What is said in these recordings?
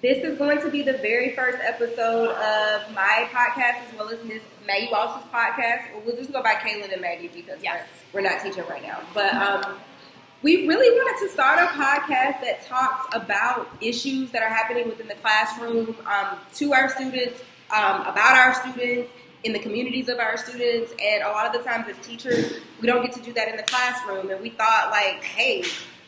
This is going to be the very first episode of my podcast as well as Miss Maggie Walsh's podcast. We'll just go by Kaylin and Maggie because we're not teaching right now. But we really wanted to start a podcast that talks about issues that are happening within the classroom, to our students, about our students, in the communities of our students. And a lot of the times as teachers, we don't get to do that in the classroom. And we thought, like, hey,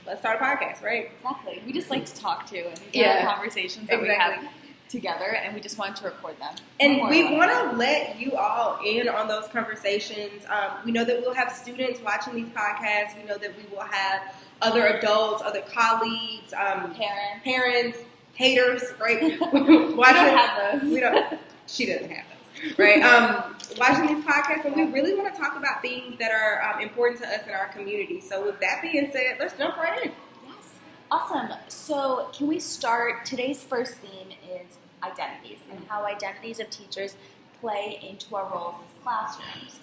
let's start a podcast, right? Exactly. We just like to talk to, and these are the conversations that we have together, and we just want to record them. And we want to let you all in on those conversations. We know that we'll have students watching these podcasts. We know that we will have other adults, other colleagues, parents, haters, right? We don't have those. We don't. She doesn't have those, right? Watching these podcasts, and we really want to talk about things that are important to us in our community. So with that being said, let's jump right in. Yes. Awesome. So can we start? Today's first theme is identities and how identities of teachers play into our roles as classrooms.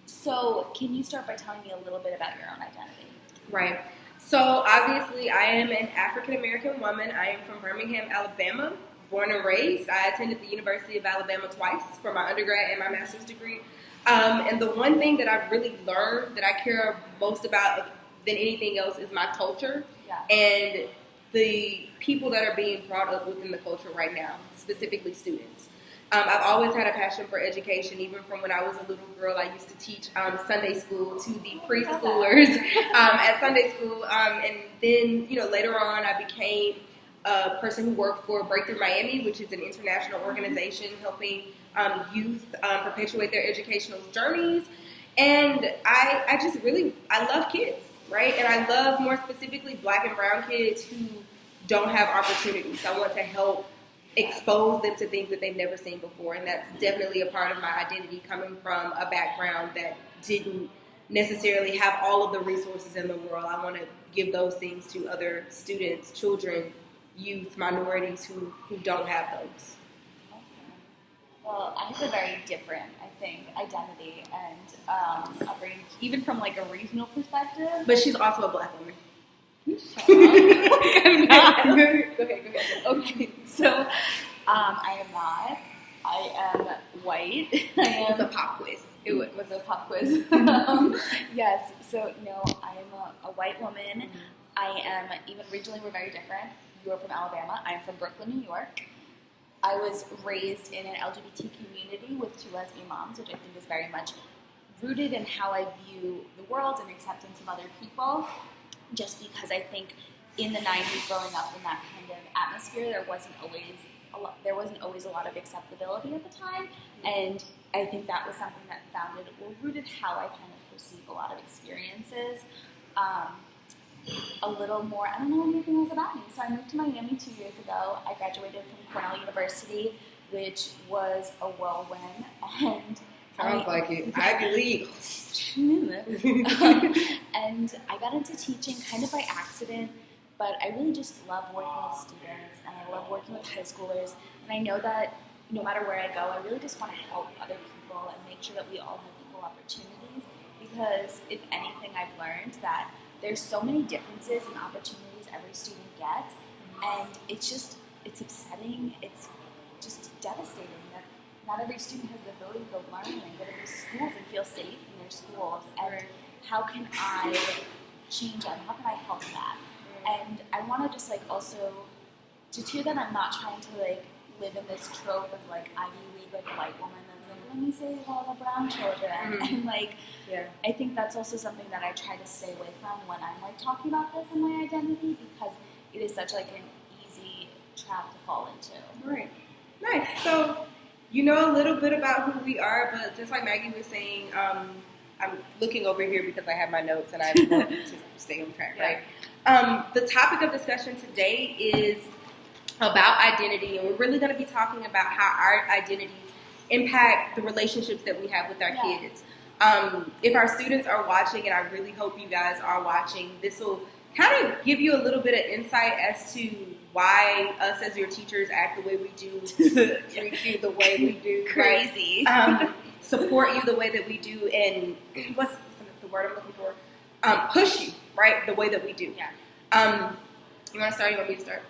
So can you start by telling me a little bit about your own identity? Right. So obviously I am an African-American woman. I am from Birmingham, Alabama. Born and raised. I attended the University of Alabama twice for my undergrad and my master's degree. And the one thing that I've really learned that I care most about than anything else is my culture and the people that are being brought up within the culture right now, specifically students. I've always had a passion for education. Even from when I was a little girl, I used to teach Sunday school to the preschoolers at Sunday school. And then, later on I became a person who worked for Breakthrough Miami, which is an international organization helping youth perpetuate their educational journeys. And I love kids, right? And I love more specifically Black and brown kids who don't have opportunities. I want to help expose them to things that they've never seen before. And that's definitely a part of my identity, coming from a background that didn't necessarily have all of the resources in the world. I want to give those things to other students, children, youth, minorities who don't have those. Awesome. Well, I have a very different, I think, identity and upbringing, even from like a regional perspective. But she's also a Black woman. Shut up. I'm not. Go ahead. Okay, so I am not. I am white. It was a pop quiz. It was a pop quiz. Yes, so no, I am a white woman. Mm-hmm. I am, even regionally, we're very different. You are from Alabama. I'm from Brooklyn, New York. I was raised in an LGBT community with 2 lesbian moms, which I think is very much rooted in how I view the world and acceptance of other people. Just because I think in the 90s, growing up in that kind of atmosphere, there wasn't always a lot of acceptability at the time, and I think that was something that rooted how I kind of perceive a lot of experiences. A little more, I don't know anything else about me. So I moved to Miami 2 years ago. I graduated from Cornell University, which was a whirlwind. And sounds like it. Ivy League. And I got into teaching kind of by accident, but I really just love working with students, and I love working with high schoolers. And I know that no matter where I go, I really just want to help other people and make sure that we all have equal opportunities. Because if anything, I've learned that there's so many differences and opportunities every student gets, and it's upsetting, it's just devastating that not every student has the ability to learn and go to these schools and feel safe in their schools, and how can I change that? How can I help that? And I want to just also, to that I'm not trying to live in this trope of Ivy League, white woman that's let me save all the brown children. And I think that's also something that I try to stay away from when I'm talking about this in my identity, because it is such an easy trap to fall into. Right. Nice. So you know a little bit about who we are, but just like Maggie was saying, I'm looking over here because I have my notes and I want to stay on track, right? The topic of discussion today is about identity, and we're really going to be talking about how our identities impact the relationships that we have with our kids. If our students are watching, and I really hope you guys are watching, this will kind of give you a little bit of insight as to why us as your teachers act the way we do, treat you the way we do, crazy, support you the way that we do, and what's the word I'm looking for? Push you, right, the way that we do. Yeah. You want to start? You want me to start?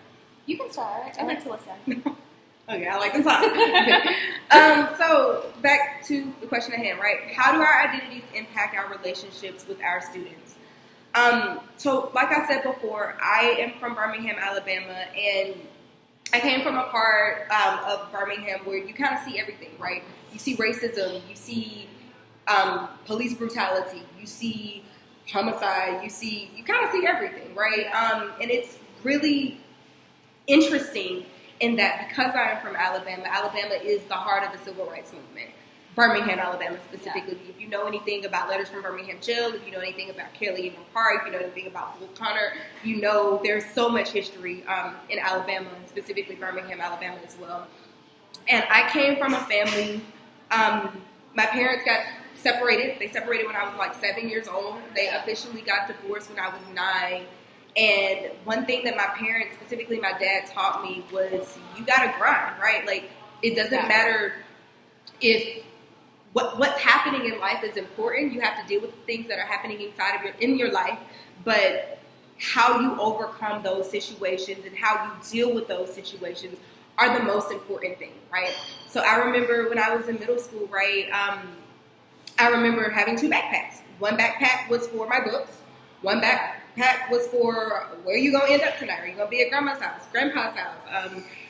You can start. I like to listen. Okay, I like to talk. So back to the question at hand, right? How do our identities impact our relationships with our students? So like I said before, I am from Birmingham, Alabama, and I came from a part of Birmingham where you kind of see everything, right? You see racism, you see police brutality, you see homicide, you kind of see everything, right? And it's really interesting in that because I am from Alabama, Alabama is the heart of the civil rights movement. Birmingham, Alabama specifically. Yeah. If you know anything about Letters from Birmingham Jail, if you know anything about Kelly Park, if you know anything about Bull Connor, you know there's so much history in Alabama, and specifically Birmingham, Alabama as well. And I came from a family, my parents got separated. They separated when I was like 7 years old. They officially got divorced when I was 9. And one thing that my parents, specifically my dad, taught me was you gotta grind, right? Like, it doesn't matter if what's happening in life is important. You have to deal with the things that are happening in your life, but how you overcome those situations and how you deal with those situations are the most important thing, right? So I remember when I was in middle school, right? I remember having 2 backpacks. One backpack was for my books. One backpack was for where you gonna end up tonight. Are you gonna be at grandma's house, grandpa's house?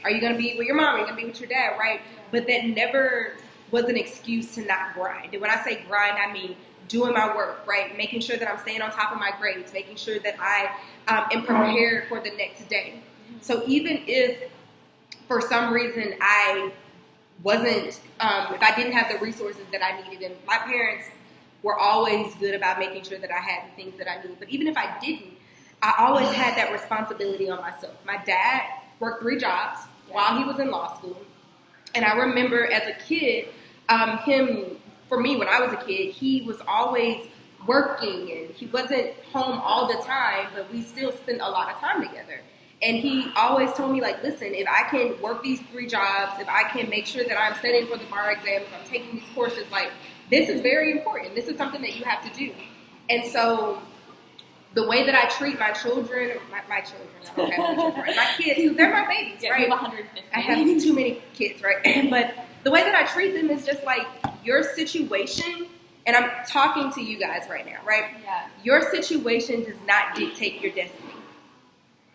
Are you gonna be with your mom? Are you gonna be with your dad, right? But that never was an excuse to not grind. And when I say grind, I mean doing my work, right? Making sure that I'm staying on top of my grades, making sure that I am prepared for the next day. So even if for some reason I wasn't, if I didn't have the resources that I needed, and my parents were always good about making sure that I had the things that I needed. But even if I didn't, I always had that responsibility on myself. My dad worked 3 jobs while he was in law school. And I remember as a kid, for me, when I was a kid, he was always working and he wasn't home all the time, but we still spent a lot of time together. And he always told me, like, listen, if I can work these 3 jobs, if I can make sure that I'm studying for the bar exam, if I'm taking these courses, like, this is very important. This is something that you have to do. And so the way that I treat my children, my children, I don't have any children, right? My kids, because they're my babies, right? You have 150. I have too many kids, right? But the way that I treat them is just like your situation, and I'm talking to you guys right now, right? Yeah. Your situation does not dictate your destiny.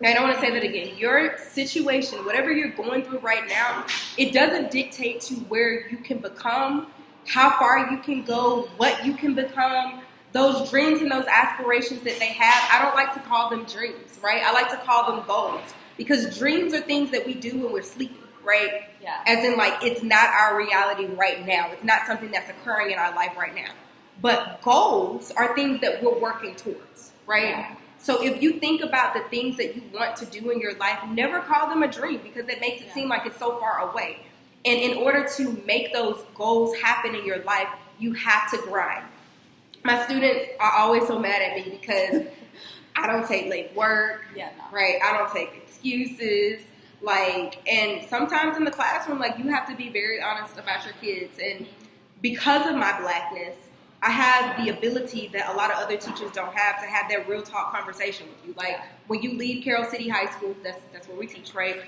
I don't want to say that again. Your situation, whatever you're going through right now, it doesn't dictate to where you can become, how far you can go, what you can become. Those dreams and those aspirations that they have, I don't like to call them dreams, right? I like to call them goals, because dreams are things that we do when we're sleeping, right? Yeah. As in, like, it's not our reality right now. It's not something that's occurring in our life right now. But goals are things that we're working towards, right? Yeah. So if you think about the things that you want to do in your life, never call them a dream, because it makes it seem like it's so far away. And in order to make those goals happen in your life, you have to grind. My students are always so mad at me because I don't take late work, right? I don't take excuses, like, and sometimes in the classroom, like, you have to be very honest about your kids. And because of my blackness, I have the ability that a lot of other teachers don't have to have that real talk conversation with you. Like, when you leave Carroll City High School, that's where we teach, right?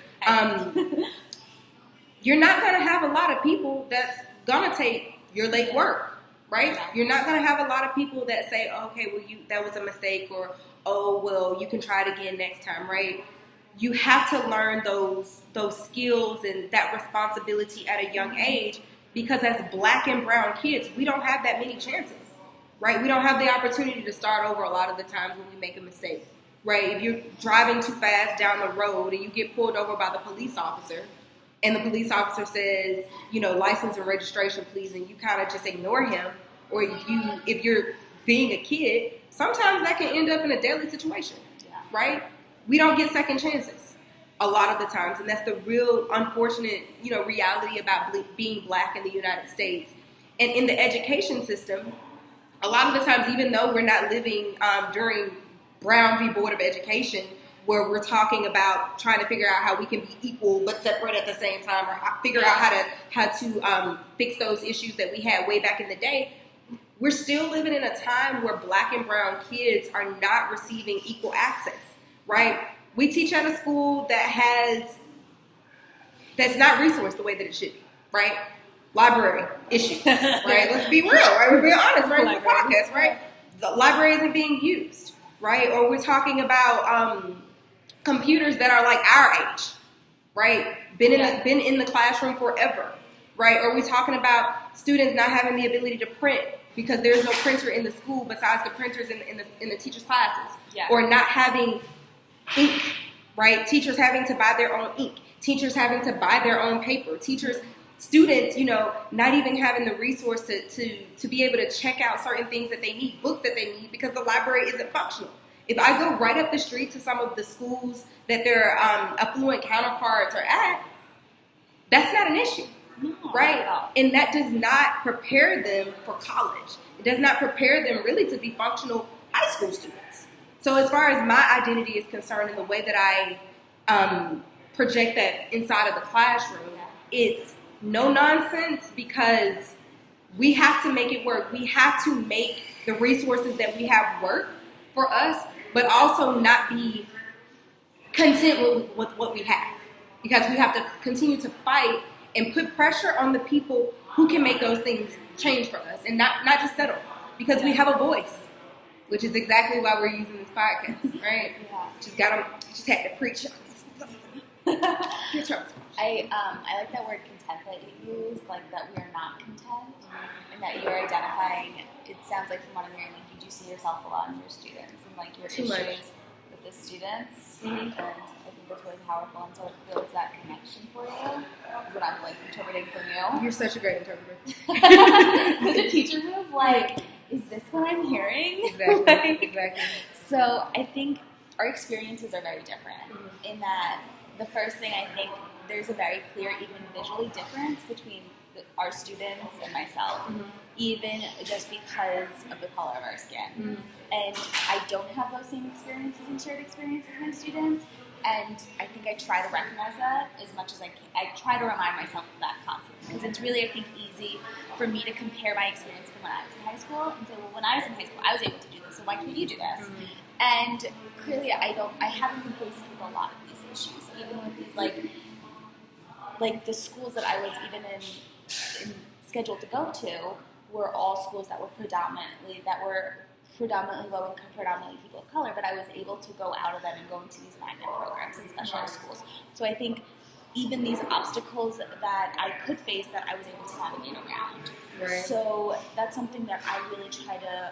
You're not going to have a lot of people that's going to take your late work. Right? You're not going to have a lot of people that say, okay, well, that was a mistake, or, oh, well, you can try it again next time, right? You have to learn those skills and that responsibility at a young age, because as black and brown kids, we don't have that many chances, right? We don't have the opportunity to start over a lot of the times when we make a mistake, right? If you're driving too fast down the road and you get pulled over by the police officer, and the police officer says, license and registration, please, and you kind of just ignore him, or if you're being a kid, sometimes that can end up in a deadly situation, right? We don't get second chances a lot of the times, and that's the real unfortunate, reality about being black in the United States. And in the education system, a lot of the times, even though we're not living during Brown v. Board of Education, where we're talking about trying to figure out how we can be equal but separate at the same time, or figure out how to fix those issues that we had way back in the day, we're still living in a time where black and brown kids are not receiving equal access, right? we teach at a school that's not resourced the way that it should be, right? Library issues, right? Let's be real, right? We're being honest, right? It's a podcast, right? The library isn't being used, right? Or we're talking about computers that are like our age, right? Been in the classroom forever, right? Or we're talking about students not having the ability to print because there's no printer in the school besides the printers in the teachers' classes, or not having ink, right? Teachers having to buy their own ink, teachers having to buy their own paper, students, not even having the resource to be able to check out certain things that they need, books that they need, because the library isn't functional. If I go right up the street to some of the schools that their affluent counterparts are at, that's not an issue, right? And that does not prepare them for college. It does not prepare them really to be functional high school students. So as far as my identity is concerned and the way that I project that inside of the classroom, it's no nonsense, because we have to make it work. We have to make the resources that we have work for us, but also not be content with what we have, because we have to continue to fight and put pressure on the people who can make those things change for us, and not just settle, because we have a voice, which is exactly why we're using this podcast, right? Just had to preach. I like that word content that you use, like that we are not content, and that you're identifying. It sounds like from what I'm hearing, like you do see yourself a lot in your students and like your issues with the students, and I think that's really powerful. And so it builds that connection for you. Is what I'm like interpreting from you. You're such a great interpreter. Such a teacher move. Like, is this what I'm hearing? Exactly. Exactly. So I think our experiences are very different in that. The first thing, I think there's a very clear, even visually, difference between our students and myself, even just because of the color of our skin. And I don't have those same experiences and shared experiences with my students, and I think I try to recognize that as much as I can. I try to remind myself of that constantly, because it's really, I think, easy for me to compare my experience from when I was in high school and say, well, when I was in high school, I was able to do this, so why can't you do this? And clearly, I haven't been faced with a lot of these issues, even with these like the schools that I was even in scheduled to go to were all schools that were predominantly low income, predominantly people of color, but I was able to go out of them and go into these magnet programs and specialized schools. So I think even these obstacles that I could face, that I was able to navigate around. Right. So that's something that I really try to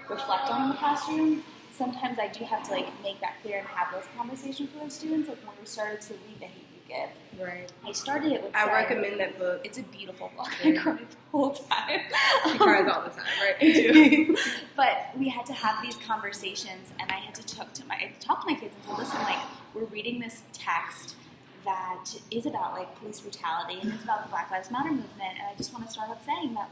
reflect on in the classroom. Sometimes I do have to make that clear and have those conversations with our students. Like when we started to read The Hate You Give, right? I started it with. I recommend that book. It's a beautiful book. Yeah. I cried the whole time. She cries all the time, right? I do. But we had to have these conversations, and I had to talk to my kids and say, listen, we're reading this text that is about police brutality and it's about the Black Lives Matter movement, and I just want to start off saying that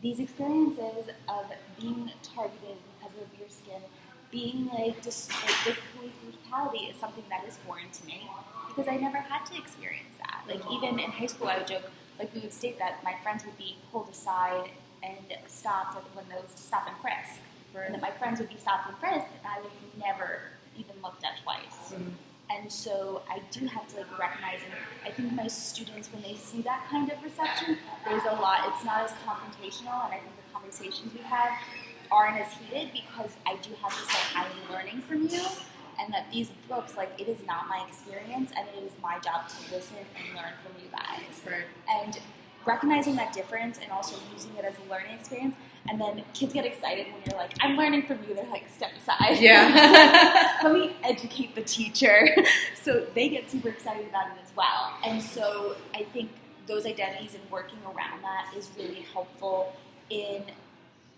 these experiences of being targeted because of your skin, being this police brutality is something that is foreign to me because I never had to experience that. Even in high school, I would joke, we would state that my friends would be pulled aside and stopped when there was stop and frisk, and that my friends would be stopped and frisked, and I was never even looked at twice. And so I do have to recognize, and I think my students, when they see that kind of reception, there's a lot, it's not as confrontational, and I think the conversations we have aren't as heated because I do have to say I'm learning from you, and that these books, it is not my experience, and it is my job to listen and learn from you guys. Right. And recognizing that difference and also using it as a learning experience. And then kids get excited when you're I'm learning from you. They're step aside. Yeah. Let me educate the teacher. So they get super excited about it as well. And so I think those identities and working around that is really helpful in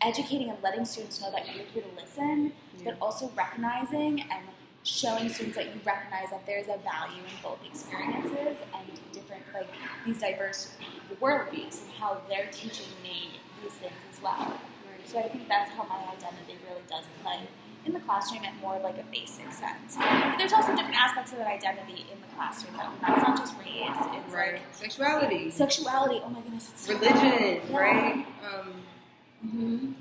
educating and letting students know that you're here to listen, but also recognizing and showing students that you recognize that there's a value in both experiences and different, these diverse worldviews and how they're teaching me these things as well. Right. So I think that's how my identity really does play in the classroom at more of a basic sense. But there's also different aspects of that identity in the classroom. It's not just race. It's right. Sexuality. Oh my goodness. It's religion, right?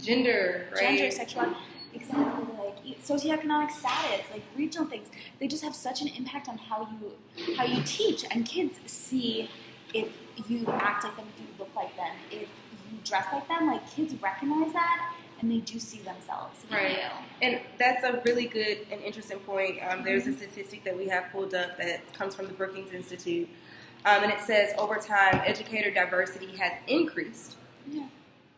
Gender, right? Gender, sexuality. Exactly. socioeconomic status, like regional things. They just have such an impact on how you teach, and kids see if you act like them, if you look like them, if you dress like them. Like, kids recognize that, and they do see themselves in right. you. And that's a really good and interesting point. There's a statistic that we have pulled up that comes from the Brookings Institute, and it says over time, educator diversity has increased. Yeah.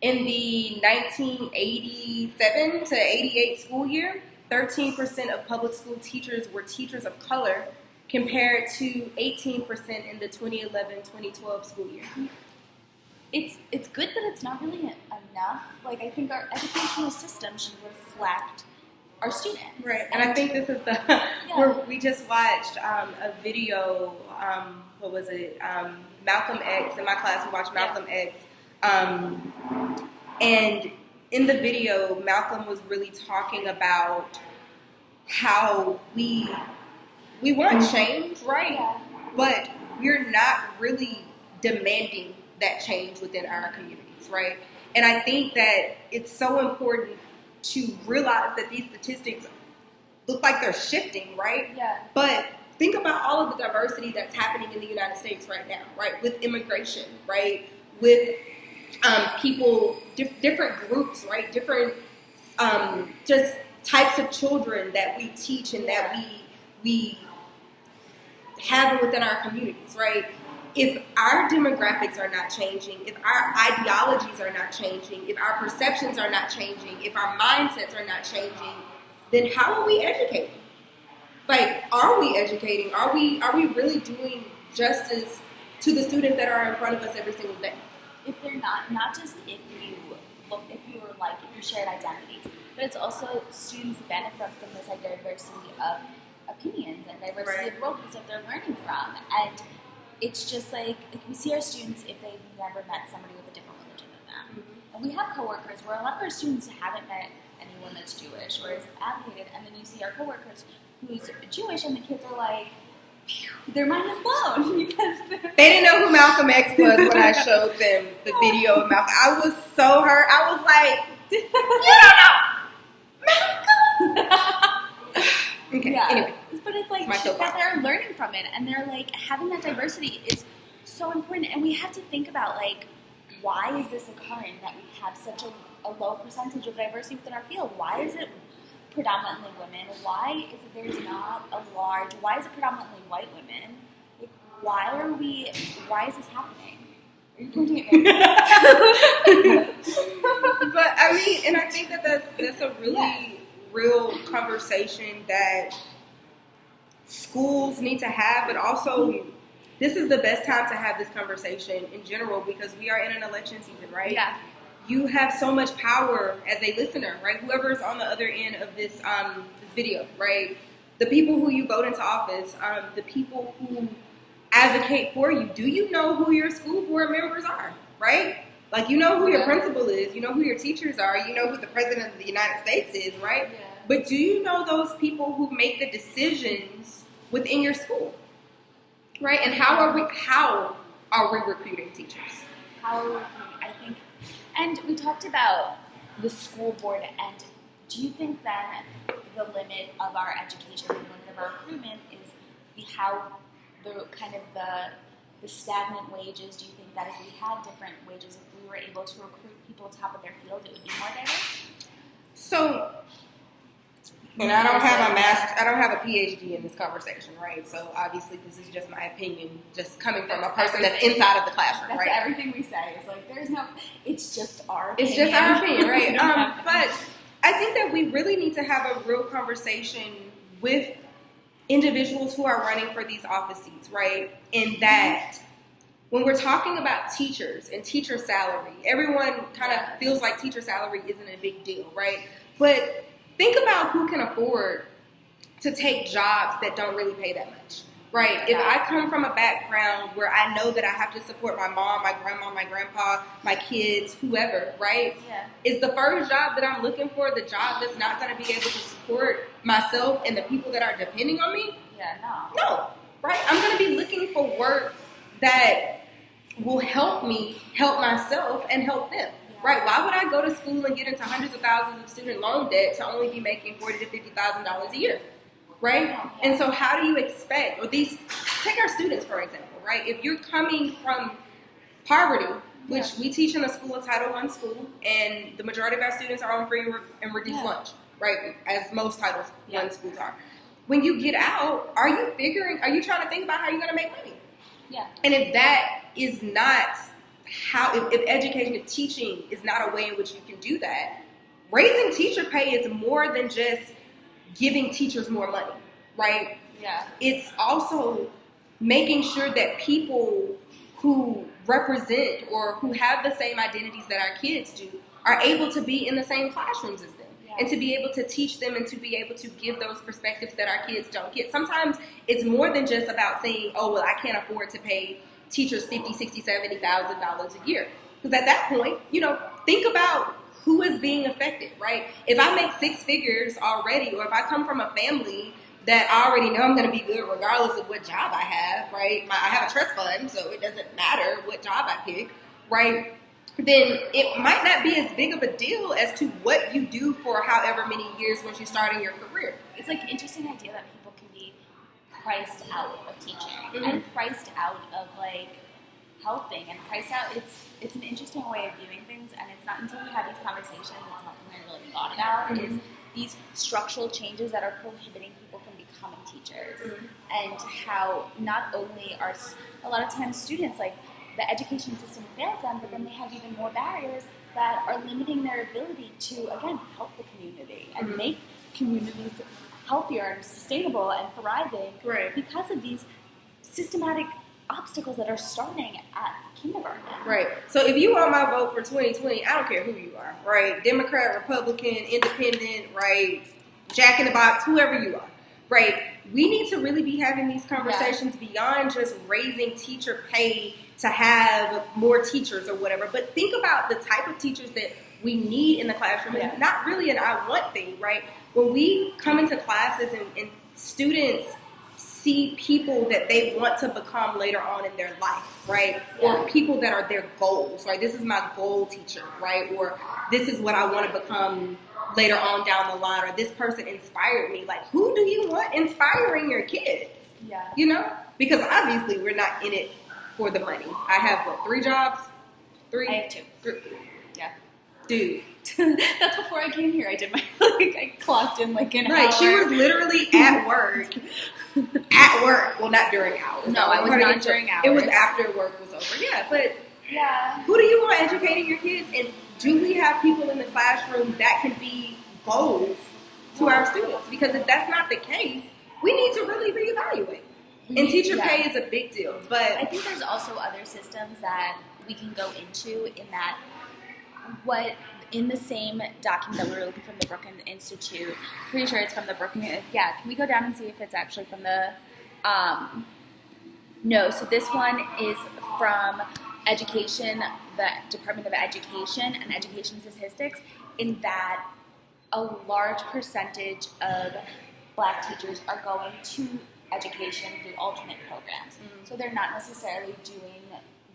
In the 1987 to 88 school year, 13% of public school teachers were teachers of color, compared to 18% in the 2011-2012 school year. It's good, but it's not really enough. Like, I think our educational system should reflect our students. Right, and I think this is the where we just watched a video. What was it? Malcolm X. In my class, we watched Malcolm X. And in the video, Malcolm was really talking about how we want change, right? Yeah. But we're not really demanding that change within our communities, right? And I think that it's so important to realize that these statistics look like they're shifting, right? Yeah. But think about all of the diversity that's happening in the United States right now, right? With immigration, right? With people, different groups, right? Different just types of children that we teach and that we have within our communities, right? If our demographics are not changing, if our ideologies are not changing, if our perceptions are not changing, if our mindsets are not changing, then how are we educating? Like, are we educating? Are we really doing justice to the students that are in front of us every single day? If they're not just if you shared identities, but it's also students benefit from this diversity of opinions and diversity of worldviews that they're learning from. And it's just like we see our students if they've never met somebody with a different religion than them. Mm-hmm. And we have coworkers where a lot of our students haven't met anyone that's Jewish or is advocated, and then you see our coworkers who's Jewish, and the kids are like, their mind is blown because they didn't know who Malcolm X was when I showed them the video of Malcolm. I was so hurt. I was like, you don't know Malcolm. Okay. Yeah. Anyway, but it's like that they're learning from it, and they're like, having that diversity is so important, and we have to think about, like, why is this occurring that we have such a low percentage of diversity within our field? Why is it predominantly women? Why is it why is it predominantly white women? Like, why is this happening? Are you pointing at me? But I mean, and I think that's a really real conversation that schools need to have, but also this is the best time to have this conversation in general because we are in an election season, right? Yeah. You have so much power as a listener, right? Whoever's on the other end of this this video, right? The people who you vote into office, the people who advocate for you. Do you know who your school board members are, right? Like, you know who your principal is, you know who your teachers are, you know who the president of the United States is, right? Yeah. But do you know those people who make the decisions within your school, right? And how are we recruiting teachers? I think, and we talked about the school board, and do you think then the limit of our education, the limit of our recruitment is the stagnant wages? Do you think that if we had different wages, if we were able to recruit people top of their field, it would be more diverse? So, and I don't have a PhD in this conversation, right? So obviously this is just my opinion, just coming from a person that's inside of the classroom, that's right? That's everything we say. It's like, it's just our opinion. It's just our opinion, right? But I think that we really need to have a real conversation with individuals who are running for these office seats, right? And that when we're talking about teachers and teacher salary, everyone kind of feels like teacher salary isn't a big deal, right? But think about who can afford to take jobs that don't really pay that much, right? If I come from a background where I know that I have to support my mom, my grandma, my grandpa, my kids, whoever, right? Yeah. Is the first job that I'm looking for the job that's not going to be able to support myself and the people that are depending on me? Yeah, No, right? I'm going to be looking for work that will help me help myself and help them, right? Why would I go to school and get into hundreds of thousands of student loan debt to only be making $40,000 to $50,000 a year, right? And so how do you expect, or take our students for example, right? If you're coming from poverty, which we teach in a school, a Title I school, and the majority of our students are on free and reduced lunch, right? As most Title I schools are. When you get out, are you trying to think about how you're going to make money? Yeah. And if that is not if education, if teaching is not a way in which you can do that, raising teacher pay is more than just giving teachers more money, right? Yeah. It's also making sure that people who represent or who have the same identities that our kids do are able to be in the same classrooms as them. And to be able to teach them and to be able to give those perspectives that our kids don't get. Sometimes it's more than just about saying, oh, well, I can't afford to pay teachers $50,000, $60,000, $70,000 a year. Because at that point, think about who is being affected, right? If I make six figures already, or if I come from a family that I already know I'm going to be good regardless of what job I have, right? I have a trust fund, so it doesn't matter what job I pick, right? Then it might not be as big of a deal as to what you do for however many years once you start in your career. It's like an interesting idea that people can be priced out of teaching and priced out of like helping and priced out. It's an interesting way of viewing things, and it's not until we have these conversations, it's not something I really thought about, is these structural changes that are prohibiting people from becoming teachers, and how not only are a lot of times students like the education system fails them, but then they have even more barriers that are limiting their ability to, again, help the community and make communities healthier and sustainable and thriving because of these systematic obstacles that are starting at kindergarten. Right. So if you want my vote for 2020, I don't care who you are, right? Democrat, Republican, Independent, right? Jack in the Box, whoever you are, right? We need to really be having these conversations beyond just raising teacher pay to have more teachers or whatever, but think about the type of teachers that we need in the classroom. It's not really an I want thing, right? When we come into classes and students see people that they want to become later on in their life, right? Or people that are their goals, right? This is my goal teacher, right? Or this is what I want to become later on down the line, or this person inspired me. Like, who do you want inspiring your kids? Yeah. Because obviously we're not in it for the money. I have, 3 jobs? 3? I have 2. 3. Yeah. Dude. That's before I came here. I did my, I clocked in an hour. Right, she was literally at work. Well, not during hours. No, I was not during hours. It was after work was over. Yeah, but who do you want educating your kids? And do we have people in the classroom that can be goals to our students? Because if that's not the case, we need to really reevaluate. And teacher pay is a big deal. But I think there's also other systems that we can go into in that in the same document that we were looking from the Brookings Institute, pretty sure it's from the Brookings, can we go down and see if it's actually from the, no, so this one is from Education, the Department of Education and Education Statistics, in that a large percentage of Black teachers are going to education through alternate programs. So they're not necessarily doing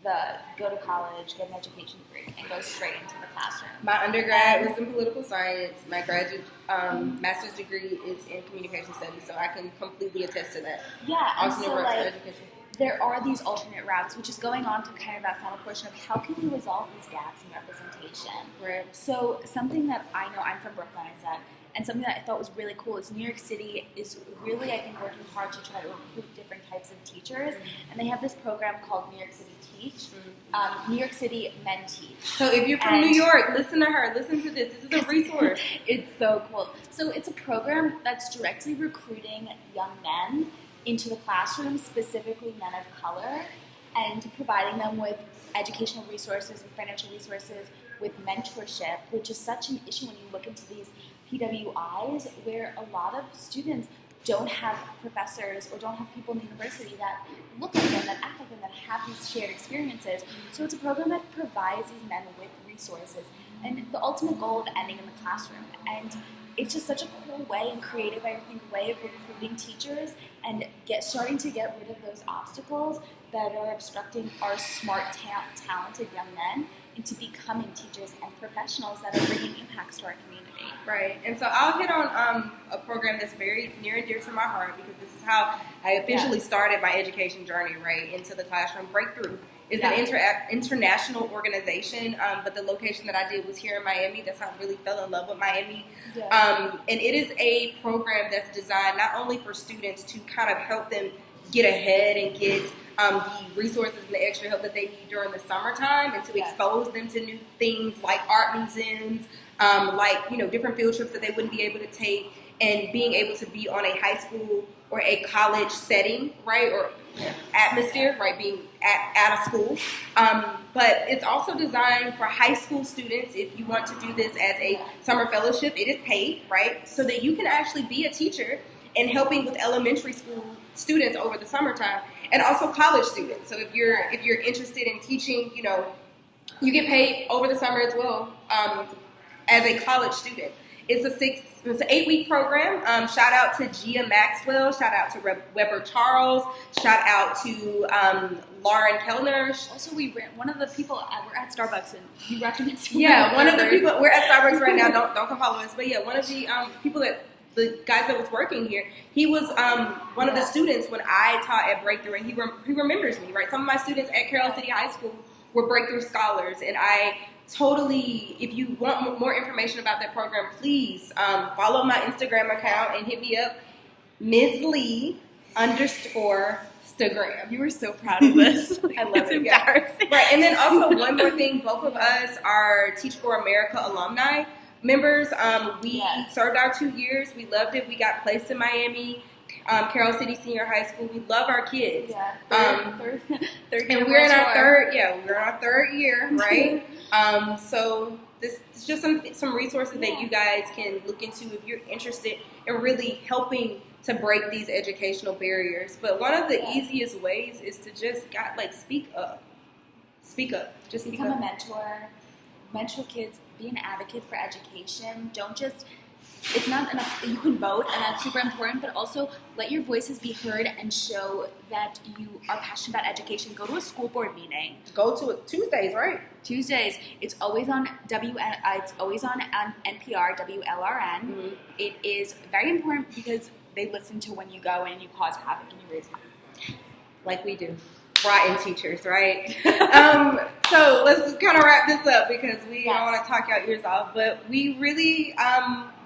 the go to college, get an education degree, and go straight into the classroom. My undergrad was in political science. My graduate master's degree is in communication studies, so I can completely attest to that. Yeah, and so education. There are these alternate routes, which is going on to kind of that final portion of how can we resolve these gaps in representation. Right. So something that I know, I'm from Brooklyn, I said, and something that I thought was really cool is New York City is really, I think, working hard to try to recruit different types of teachers. And they have this program called New York City Teach. New York City Men Teach. So if you're from New York, listen to her. Listen to this. This is a resource. It's so cool. So it's a program that's directly recruiting young men into the classroom, specifically men of color, and providing them with educational resources and financial resources, with mentorship, which is such an issue when you look into these PWIs, where a lot of students don't have professors or don't have people in the university that look like them, that act like them, that have these shared experiences. So it's a program that provides these men with resources and the ultimate goal of ending in the classroom. And it's just such a cool way and creative, I think, way of recruiting teachers and starting to get rid of those obstacles that are obstructing our smart, talented young men into becoming teachers and professionals that are bringing impacts to our community. Right, and so I'll hit on a program that's very near and dear to my heart because this is how I officially started my education journey, right, into the classroom. Breakthrough is an international organization, but the location that I did was here in Miami. That's how I really fell in love with Miami. And it is a program that's designed not only for students to kind of help them get ahead and get the resources and the extra help that they need during the summertime, and to expose them to new things like art museums, like different field trips that they wouldn't be able to take, and being able to be on a high school or a college setting, right, or atmosphere, right, being at a school. But it's also designed for high school students. If you want to do this as a summer fellowship, it is paid, right, so that you can actually be a teacher and helping with elementary school students over the summertime, and also college students. So if you're interested in teaching, you get paid over the summer as well as a college student. It's an 8-week program. Shout out to Gia Maxwell. Shout out to Weber Charles. Shout out to Lauren Kellner. Also, one of the people we're at Starbucks, and you recommend. One of the people we're at Starbucks right now. Don't come follow us. But one of the people the guys that was working here, he was one of the students when I taught at Breakthrough, and he remembers me, right? Some of my students at Carroll City High School were Breakthrough scholars, and I totally, if you want more information about that program, please follow my Instagram account and hit me up, Ms. Lee _Instagram. You were so proud of this. I love it's it. Embarrassing. Right, and then also one more thing, both of us are Teach for America alumni members. We served our 2 years. We loved it. We got placed in Miami, Carroll City Senior High School. We love our kids. Third year, and we're in our third. We're in our third year, right? So this is just some resources that you guys can look into if you're interested in really helping to break these educational barriers. But one of the easiest ways is to just speak up. Speak up. Just speak become up. a mentor kids. Be an advocate for education. Don't just, it's not enough that you can vote, and that's super important, but also let your voices be heard and show that you are passionate about education. Go to a school board meeting. Go to it Tuesdays, right? Tuesdays. It's always on it's always on NPR, WLRN. Mm-hmm. It is very important because they listen to when you go and you cause havoc and you raise money. Like we do. Rotten teachers, right? So let's kind of wrap this up because we don't want to talk your ears off, but we really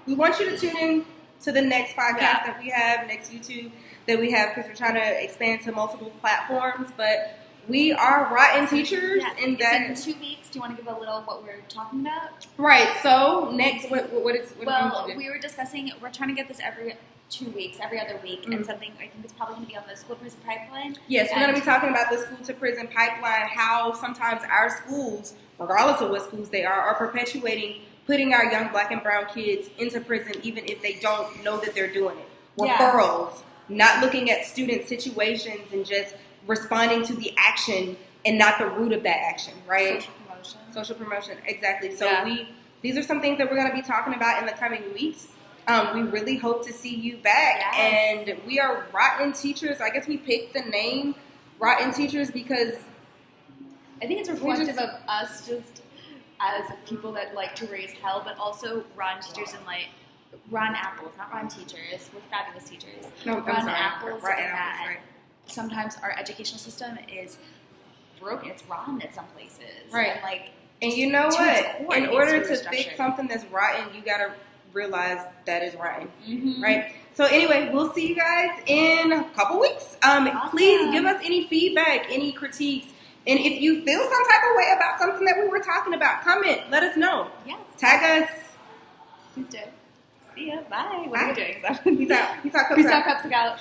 we want you to tune in to the next podcast that we have, next YouTube that we have, because we're trying to expand to multiple platforms. But we are rotten teachers, and that in 2 weeks. Do you want to give a little what we're talking about? Right. So next, what we were discussing. We're trying to get this every 2 weeks, every other week, and something I think it's probably going to be on the school to prison pipeline. Yes, we're going to be talking about the school to prison pipeline, how sometimes our schools, regardless of what schools they are perpetuating putting our young black and brown kids into prison even if they don't know that they're doing it. Referrals, not looking at student situations and just responding to the action and not the root of that action, right? Social promotion, exactly. So these are some things that we're going to be talking about in the coming weeks. We really hope to see you back. And we are Rotten Teachers. I guess we picked the name Rotten Teachers because I think it's reflective of us just as people that like to raise hell, but also rotten teachers and like rotten apples, not rotten teachers. We're fabulous teachers. No, rotten apples. Rotten apples, right. Sometimes our educational system is broken. It's rotten at some places. Right. And and you know what? In order to fix something that's rotten, you got to realize that is rotten, right? So anyway, we'll see you guys in a couple weeks. Awesome. Please give us any feedback, any critiques, and if you feel some type of way about something that we were talking about, comment. Let us know. Yes. Tag us. Please do. See ya. Bye. What are we doing? Peace out. Peace out. Peace out. Cups out.